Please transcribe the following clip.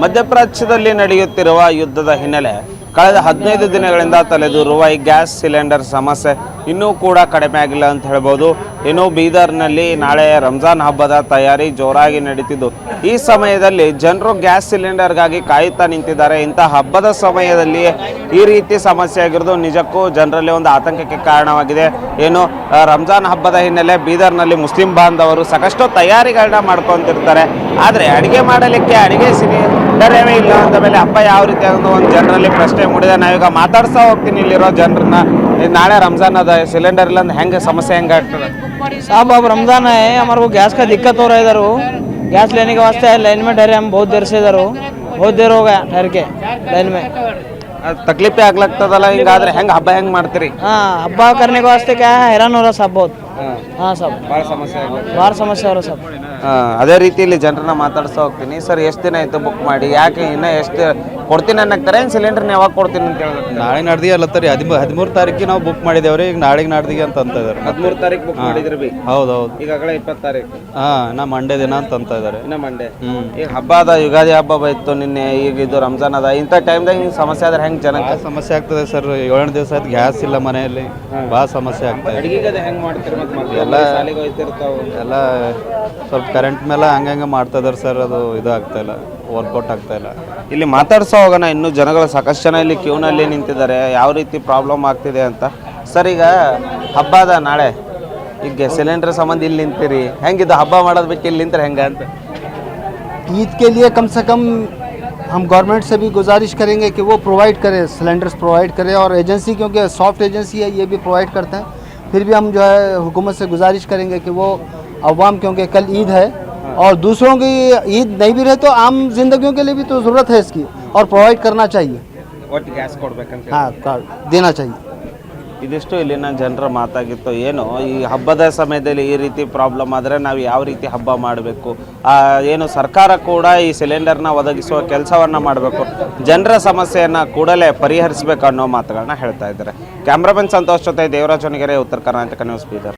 ಮಧ್ಯಪ್ರಾಚ್ಯದಲ್ಲಿ ನಡೆಯುತ್ತಿರುವ ಯುದ್ಧದ ಹಿನ್ನೆಲೆ ಕಳೆದ 15 ದಿನಗಳಿಂದ ತಲೆದೂರುವ ಈ ಗ್ಯಾಸ್ ಸಿಲಿಂಡರ್ ಸಮಸ್ಯೆ ಇನ್ನೂ ಕೂಡ ಕಡಿಮೆ ಆಗಿಲ್ಲ ಅಂತ ಹೇಳ್ಬೋದು. ಇನ್ನು ಬೀದರ್ನಲ್ಲಿ ನಾಳೆ ರಂಜಾನ್ ಹಬ್ಬದ ತಯಾರಿ ಜೋರಾಗಿ ನಡೀತಿದ್ದು ಈ ಸಮಯದಲ್ಲಿ ಜನರು ಗ್ಯಾಸ್ ಸಿಲಿಂಡರ್ಗಾಗಿ ಕಾಯುತ್ತಾ ನಿಂತಿದ್ದಾರೆ. ಇಂಥ ಹಬ್ಬದ ಸಮಯದಲ್ಲಿ ಈ ರೀತಿ ಸಮಸ್ಯೆ ಆಗಿರೋದು ನಿಜಕ್ಕೂ ಜನರಲ್ಲಿ ಒಂದು ಆತಂಕಕ್ಕೆ ಕಾರಣವಾಗಿದೆ. ಏನು ರಂಜಾನ್ ಹಬ್ಬದ ಹಿನ್ನೆಲೆ ಬೀದರ್ನಲ್ಲಿ ಮುಸ್ಲಿಂ ಬಾಂಧವರು ಸಾಕಷ್ಟು ತಯಾರಿಗಳನ್ನ ಮಾಡ್ಕೊತಿರ್ತಾರೆ. ಆದರೆ ಅಡುಗೆ ಮಾಡಲಿಕ್ಕೆ ಅಡುಗೆ ಸಿಲಿಂಡರೇ ಇಲ್ಲ ಅಂದ ಮೇಲೆ ಹಬ್ಬ ಯಾವ ರೀತಿ ಅನ್ನೋ ಒಂದು ಜನರಲ್ಲಿ ಪ್ರಶ್ನೆ ಮೂಡಿದೆ. ನಾವೀಗ ಮಾತಾಡ್ತಾ ಹೋಗ್ತೀನಿ ಇಲ್ಲಿರೋ ಜನರನ್ನ. नाले रमजान अदा सिलेंडर हेंगे समस्या हेंगे साहब अब रमजान है, हमारे को गैस का दिक्कत हो रहा है। इधर गैस लेने के वास्ते लाइन में ठहरे, हम बहुत देर से इधर बहुत देर हो गया ठहर के लाइन में। तकलीफ ಆಗ್ಲತ್ತದಲ್ಲ ಹಿಂಗಾದ್ರೆ ಹೆಂಗೆ ಹಬ್ಬ ಹೆಂಗೆ ಮಾಡ್ತೀರಿ? हब्बा करने के वास्ते क्या है, हैरान हो रहा साहब बहुत। हाँ सब ಭಾಳ ಸಮಸ್ಯೆ हो रहा सब। ಅದೇ ರೀತಿಯಲ್ಲಿ ಜನರನ್ನ ಮಾತಾಡ್ತಾ ಹೋಗ್ತೀನಿ. ಸರ್ ಎಷ್ಟು ದಿನ ಆಯ್ತು ಬುಕ್ ಮಾಡಿ, ಯಾಕೆ ಇನ್ನೂ ಎಷ್ಟು ಕೊಡ್ತೀನಿ ಅನ್ನಕ್ತಾರೆ? ಏನು ಸಿಲಿಂಡರ್ನ ಯಾವಾಗ ಕೊಡ್ತೀನಿ ಅಂತ ಹೇಳಿದ್ರೆ ನಾಳೆ ನಾಡ್ದಿಗೆ ಅಲ್ಲತ್ತರಿ 13 ತಾರೀಕಿಗೆ ನಾವು ಬುಕ್ ಮಾಡಿದೇವ್ರಿ. ಈಗ ನಾಳೆಗೆ ನಾಡ್ದಿಗೆ ಅಂತ ಇದ್ದಾರೆ. 13 ತಾರೀಕು ಬುಕ್ ಮಾಡಿದ್ರಿ ಬಿ? ಹೌದು ಈಗಾಗಲೇ 20 ತಾರೀಕು. ನಾ ಮಂಡೇ ದಿನ ಅಂತ ಇದ್ದಾರೆ. ಇನ್ನ ಮಂಡೇ. ಈಗ ಹಬ್ಬ ಅದ, ಯುಗಾದಿ ಹಬ್ಬ ಬೈತು ನಿನ್ನೆ, ಈಗ ಇದು ರಂಜಾನ್ ಅದ. ಇಂಥ ಟೈಮ್ದಾಗ ಹಿಂಗೆ ಸಮಸ್ಯೆ ಆದ್ರೆ ಹೆಂಗೆ ಜನಕ್ಕೆ ಸಮಸ್ಯೆ ಆಗ್ತದೆ ಸರ್. 7 ದಿವಸ ಆಯ್ತು ಗ್ಯಾಸ್ ಇಲ್ಲ ಮನೆಯಲ್ಲಿ, ಭಾಳ ಸಮಸ್ಯೆ ಆಗ್ತದೆ. ಅಡಿಗೆಗೆ ಹೆಂಗೆ ಮಾಡ್ತೀರಿ? ಮತ್ತೆ ಎಲ್ಲ ಶಾಲೆಗೆ ಹೋಗ್ತಿರ್ತಾವೆ ಎಲ್ಲ ಸ್ವಲ್ಪ ಕರೆಂಟ್ ಮೇಲೆ ಹಂಗೆ ಮಾಡ್ತಾ ಇದಾರೆ ಸರ್. ಅದು ಇದು ಆಗ್ತಾ ಇಲ್ಲ, ವರ್ಕೌಟ್ ಆಗ್ತಾ ಇಲ್ಲ. ಇಲ್ಲಿ ಮಾತಾಡ್ಸೋ ಹೋಗೋಣ. ಇನ್ನೂ ಜನಗಳು ಸಾಕಷ್ಟು ಜನ ಇಲ್ಲಿ ಕ್ಯೂನಲ್ಲಿ ನಿಂತಿದ್ದಾರೆ, ಯಾವ ರೀತಿ ಪ್ರಾಬ್ಲಮ್ ಆಗ್ತಿದೆ ಅಂತ. ಸರ್ ಈಗ ಹಬ್ಬ ಅದ ನಾಳೆ, ಈಗ ಸಿಲಿಂಡರ್ ಸಂಬಂಧ ಇಲ್ಲಿ ನಿಂತೀರಿ, ಹೆಂಗಿದ್ದು ಹಬ್ಬ ಮಾಡೋದು ಬೇಕು ಇಲ್ಲಿ ನಿಂತಾರೆ ಹೆಂಗೆ ಅಂತ? ईद के लिए कम से कम हम गवर्नमेंट से भी गुजारिश करेंगे कि वो प्रोवाइड करे, सिलेंडर्स प्रोवाइड करे। और एजेंसी, क्योंकि सॉफ्ट एजेंसी है, ये भी प्रोवाइड करते हैं। फिर भी हम जो है हुकूमत से गुजारिश करेंगे कि वो अवाम, क्योंकि कल ईद है और दूसरों की ईद नहीं भी रहे तो आम जिंदगियों के लिए भी तो ज़रूरत है इसकी, और प्रोवाइड करना चाहिए। ಗ್ಯಾಸ್ ಕೊಡ್ಬೇಕಂತ हाँ, देना चाहिए। ಇದಿಷ್ಟು ಇಲ್ಲಿನ ಜನರ ಮಾತಾಗಿತ್ತು. ಏನು ಈ ಹಬ್ಬದ ಸಮಯದಲ್ಲಿ ಈ ರೀತಿ ಪ್ರಾಬ್ಲಮ್ ಆದರೆ ನಾವು ಯಾವ ರೀತಿ ಹಬ್ಬ ಮಾಡಬೇಕು, ಏನು ಸರ್ಕಾರ ಕೂಡ ಈ ಸಿಲಿಂಡರ್ನ ಒದಗಿಸುವ ಕೆಲಸವನ್ನು ಮಾಡಬೇಕು, ಜನರ ಸಮಸ್ಯೆಯನ್ನು ಕೂಡಲೇ ಪರಿಹರಿಸಬೇಕು ಅನ್ನೋ ಮಾತುಗಳನ್ನ ಹೇಳ್ತಾ ಇದ್ದಾರೆ. ಕ್ಯಾಮ್ರಾಮನ್ ಸಂತೋಷ್ ಜೊತೆ ದೇವರಾಜ್ ಹೊನಗೆರೆ, ಉತ್ತರ ಕರ್ನಾಟಕ ನ್ಯೂಸ್, ಬೀದರ್.